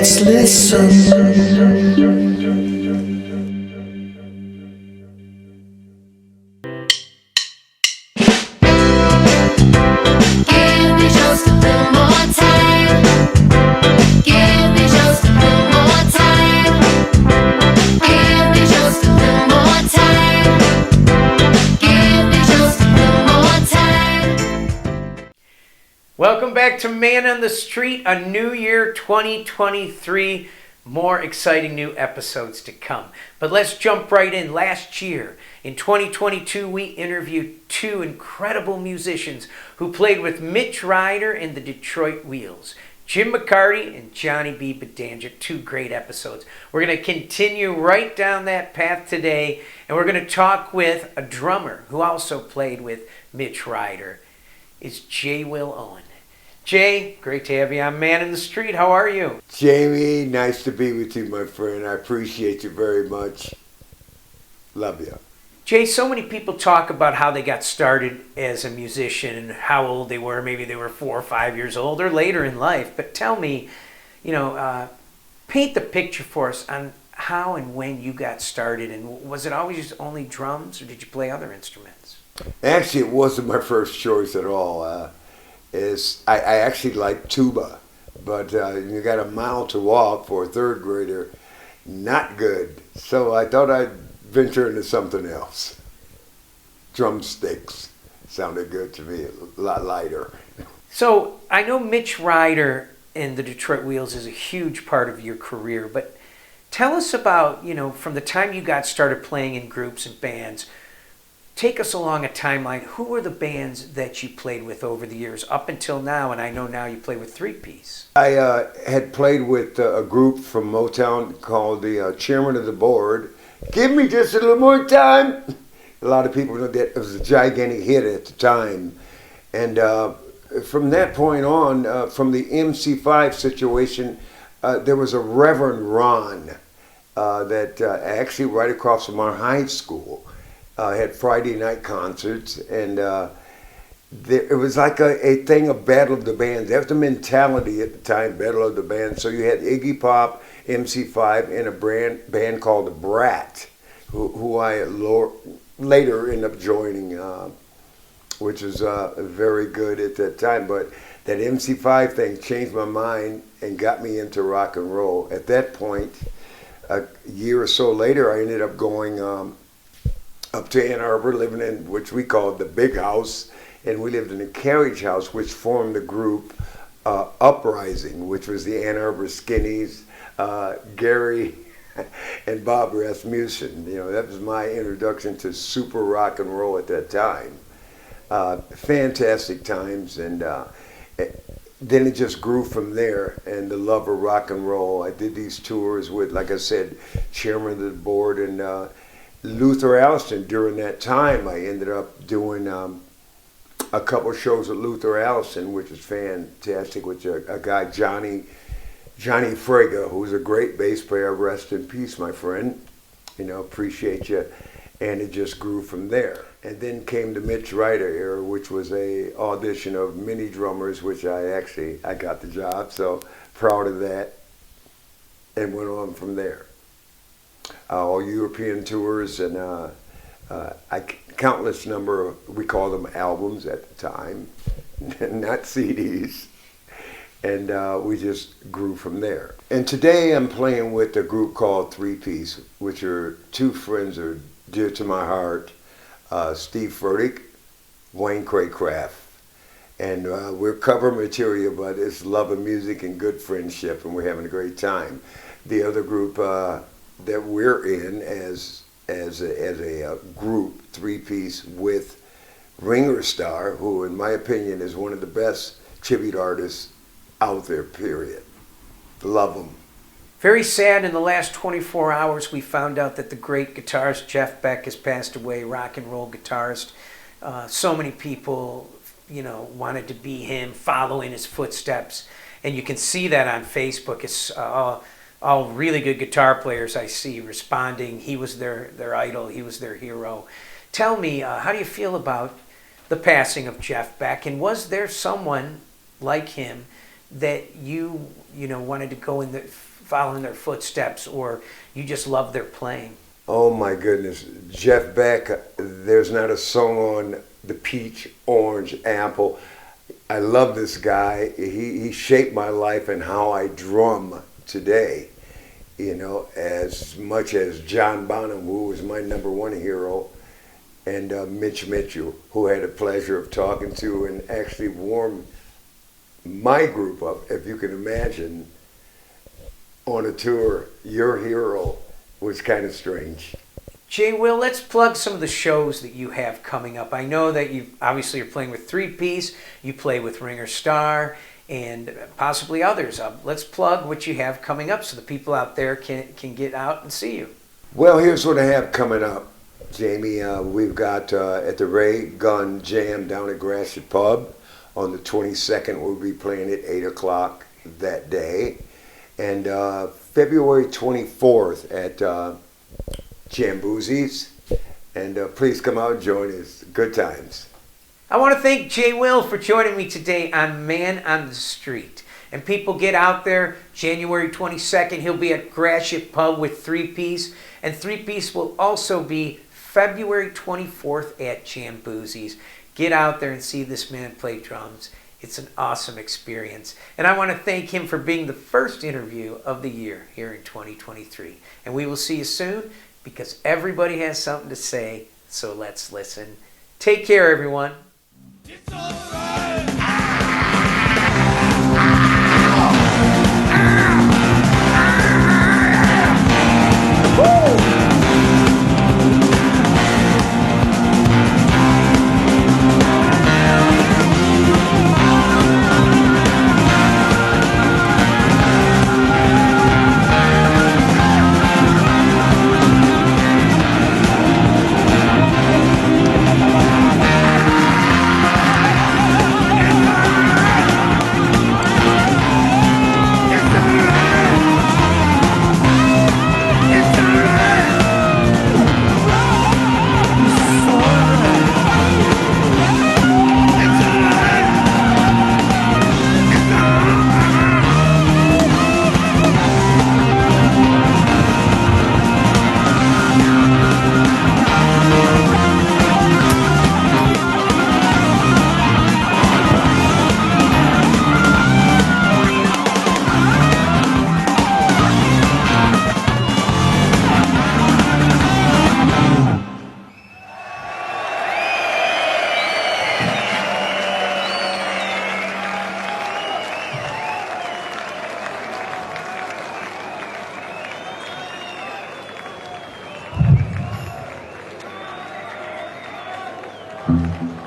let's listen. Welcome back to Man on the Street, a new year 2023, more exciting new episodes to come. But let's jump right in. Last year, in 2022, we interviewed two incredible musicians who played with Mitch Ryder and the Detroit Wheels. Jim McCarty and Johnny B. Bedanjic, two great episodes. We're going to continue right down that path today, and we're going to talk with a drummer who also played with Mitch Ryder. It's Jae Wil Owens. Jay, great to have you on Man in the Street. How are you? Jamie, nice to be with you, my friend. I appreciate you very much. Love you. Jay, so many people talk about how they got started as a musician and how old they were. Maybe they were 4 or 5 years old or later in life. But tell me, paint the picture for us on how and when you got started. And was it always only drums, or did you play other instruments? Actually, it wasn't my first choice at all. I actually like tuba, but you got a mile to walk for a third grader, not good. So I thought I'd venture into something else. Drumsticks sounded good to me, a lot lighter. So I know Mitch Ryder and the Detroit Wheels is a huge part of your career, but tell us about, from the time you got started playing in groups and bands, take us along a timeline. Who were the bands that you played with over the years up until now? And I know now you play with Three Piece. I had played with a group from Motown called the Chairman of the Board. Give me just a little more time. A lot of people know that it was a gigantic hit at the time. And from that point on, from the MC5 situation, there was a Reverend Ron that actually right across from our high school. Had Friday night concerts, and it was like a thing of Battle of the Bands. That was the mentality at the time, Battle of the Bands. So you had Iggy Pop, MC5, and a band called the Brat, who I later ended up joining, which was very good at that time. But that MC5 thing changed my mind and got me into rock and roll. At that point, a year or so later, I ended up going up to Ann Arbor, living in which we called the Big House, and we lived in a carriage house which formed the group Uprising, which was the Ann Arbor Skinnies, Gary and Bob Rasmussen. That was my introduction to super rock and roll at that time. Fantastic times, and then it just grew from there, and the love of rock and roll. I did these tours with, like I said, Chairman of the Board and Luther Allison. During that time, I ended up doing a couple shows with Luther Allison, which was fantastic, with a guy, Johnny Frega, who's a great bass player. Rest in peace, my friend. Appreciate you. And it just grew from there. And then came the Mitch Ryder era, which was a audition of many drummers, which I got the job, so proud of that, and went on from there. All European tours and countless number of, we called them albums at the time, not CDs, and we just grew from there. And today I'm playing with a group called Three Piece, which are two friends that are dear to my heart, Steve Furtick, Wayne Craycraft, and we're cover material, but it's love of music and good friendship, and we're having a great time. The other group that we're in as a group, Three Piece, with Ringer Star, who in my opinion is one of the best tribute artists out there, period. Love them. Very sad, in the last 24 hours we found out that the great guitarist Jeff Beck has passed away, rock and roll guitarist. So many people, wanted to be him, follow in his footsteps. And you can see that on Facebook. It's all really good guitar players I see responding. He was their idol. He was their hero. Tell me, how do you feel about the passing of Jeff Beck? And was there someone like him that you wanted to go in the following their footsteps, or you just love their playing? Oh my goodness, Jeff Beck. There's not a song on the peach, orange, apple. I love this guy. He shaped my life and how I drum today. You know, as much as John Bonham, who was my number one hero, and Mitch Mitchell, who I had the pleasure of talking to and actually warmed my group up, if you can imagine, on a tour. Your hero was kind of strange. Jae Wil, let's plug some of the shows that you have coming up. I know that you obviously are playing with Three Piece, you play with Ringer Star, and possibly others. Let's plug what you have coming up so the people out there can get out and see you. Well, here's what I have coming up, Jamie. We've got at the Ray Gun Jam down at Gratiot Pub on the 22nd. We'll be playing at 8 o'clock that day. And February 24th at Jamboozies. And please come out and join us. Good times. I want to thank Jae Wil for joining me today on Man on the Street. And people, get out there. January 22nd, he'll be at Gratiot Pub with Three Piece. And Three Piece will also be February 24th at Jamboozies. Get out there and see this man play drums. It's an awesome experience. And I want to thank him for being the first interview of the year here in 2023. And we will see you soon, because everybody has something to say. So let's listen. Take care, everyone. It's alright. Thank you.